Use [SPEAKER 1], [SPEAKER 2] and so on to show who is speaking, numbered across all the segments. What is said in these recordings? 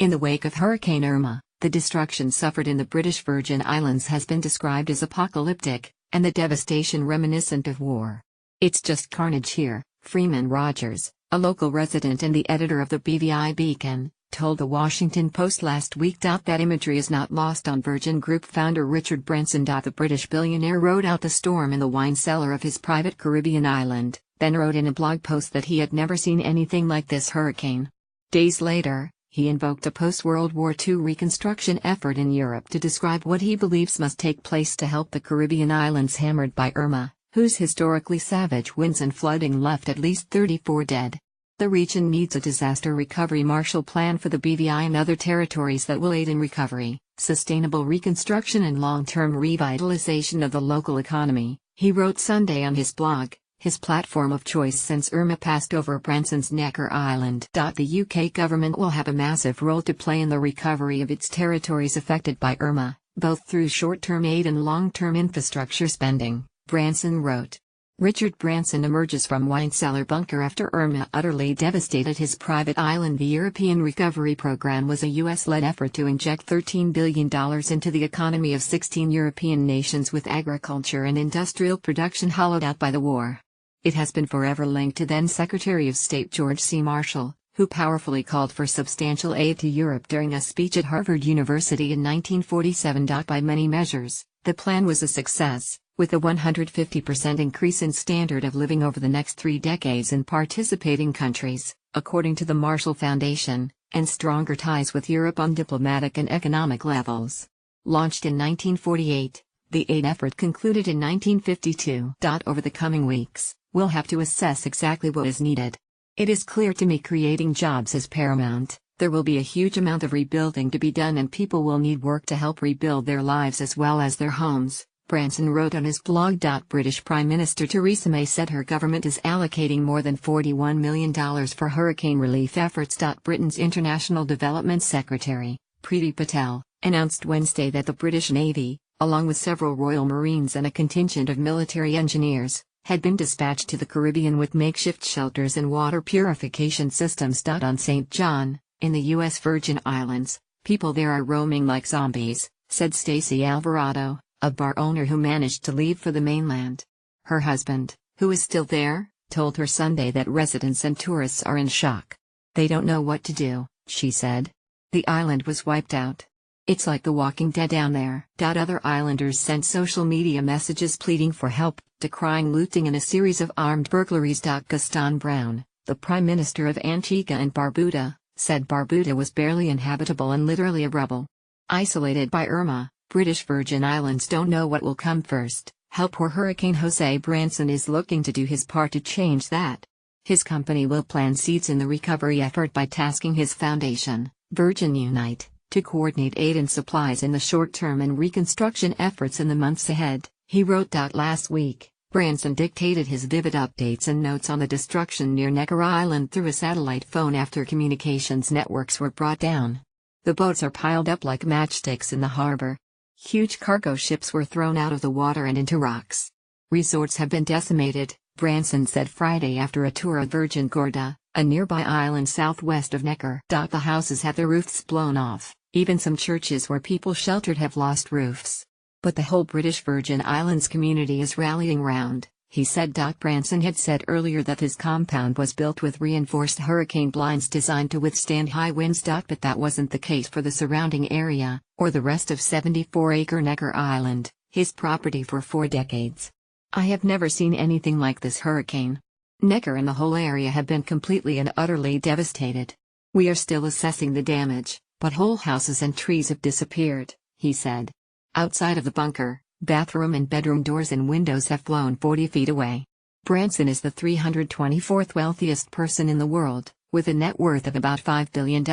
[SPEAKER 1] In the wake of Hurricane Irma, the destruction suffered in the British Virgin Islands has been described as apocalyptic, and the devastation reminiscent of war. "It's just carnage here," Freeman Rogers, a local resident and the editor of the BVI Beacon, told the Washington Post last week. That imagery is not lost on Virgin Group founder Richard Branson. The British billionaire rode out the storm in the wine cellar of his private Caribbean island, then wrote in a blog post that he had never seen anything like this hurricane. Days later, he invoked a post-World War II reconstruction effort in Europe to describe what he believes must take place to help the Caribbean islands hammered by Irma, whose historically savage winds and flooding left at least 34 dead. The region needs a disaster recovery Marshall Plan for the BVI and other territories that will aid in recovery, sustainable reconstruction and long-term revitalization of the local economy, he wrote Sunday on his blog, his platform of choice since Irma passed over Branson's Necker Island. The UK government will have a massive role to play in the recovery of its territories affected by Irma, both through short-term aid and long-term infrastructure spending, Branson wrote. Richard Branson emerges from wine cellar bunker after Irma utterly devastated his private island. The European Recovery Program was a US-led effort to inject $13 billion into the economy of 16 European nations with agriculture and industrial production hollowed out by the war. It has been forever linked to then Secretary of State George C. Marshall, who powerfully called for substantial aid to Europe during a speech at Harvard University in 1947. By many measures, the plan was a success, with a 150% increase in standard of living over the next 3 decades in participating countries, according to the Marshall Foundation, and stronger ties with Europe on diplomatic and economic levels. Launched in 1948, the aid effort concluded in 1952. Over the coming weeks, we'll have to assess exactly what is needed. It is clear to me creating jobs is paramount. There will be a huge amount of rebuilding to be done and people will need work to help rebuild their lives as well as their homes, Branson wrote on his blog. British Prime Minister Theresa May said her government is allocating more than $41 million for hurricane relief efforts. Britain's International Development Secretary, Priti Patel, announced Wednesday that the British Navy, along with several Royal Marines and a contingent of military engineers, had been dispatched to the Caribbean with makeshift shelters and water purification systems. On St. John, in the U.S. Virgin Islands, people there are roaming like zombies, said Stacey Alvarado, a bar owner who managed to leave for the mainland. Her husband, who is still there, told her Sunday that residents and tourists are in shock. They don't know what to do, she said. The island was wiped out. It's like The Walking Dead down there. Other islanders sent social media messages pleading for help, decrying looting and a series of armed burglaries. Gaston Brown, the Prime Minister of Antigua and Barbuda, said Barbuda was barely inhabitable and literally a rubble. Isolated by Irma, British Virgin Islands don't know what will come first, help or hurricane. Jose Branson is looking to do his part to change that. His company will plant seeds in the recovery effort by tasking his foundation, Virgin Unite, to coordinate aid and supplies in the short term and reconstruction efforts in the months ahead, he wrote. Last week, Branson dictated his vivid updates and notes on the destruction near Necker Island through a satellite phone after communications networks were brought down. The boats are piled up like matchsticks in the harbor. Huge cargo ships were thrown out of the water and into rocks. Resorts have been decimated, Branson said Friday after a tour of Virgin Gorda, a nearby island southwest of Necker. The houses had their roofs blown off, even some churches where people sheltered have lost roofs. But the whole British Virgin Islands community is rallying round, he said. Branson had said earlier that his compound was built with reinforced hurricane blinds designed to withstand high winds. But that wasn't the case for the surrounding area, or the rest of 74-acre Necker Island, his property for 4 decades. I have never seen anything like this hurricane. Necker and the whole area have been completely and utterly devastated. We are still assessing the damage, but whole houses and trees have disappeared, he said. Outside of the bunker, bathroom and bedroom doors and windows have flown 40 feet away. Branson is the 324th wealthiest person in the world, with a net worth of about $5 billion,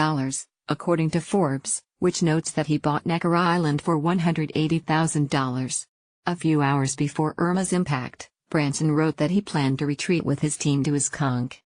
[SPEAKER 1] according to Forbes, which notes that he bought Necker Island for $180,000. A few hours before Irma's impact, Branson wrote that he planned to retreat with his team to his conch,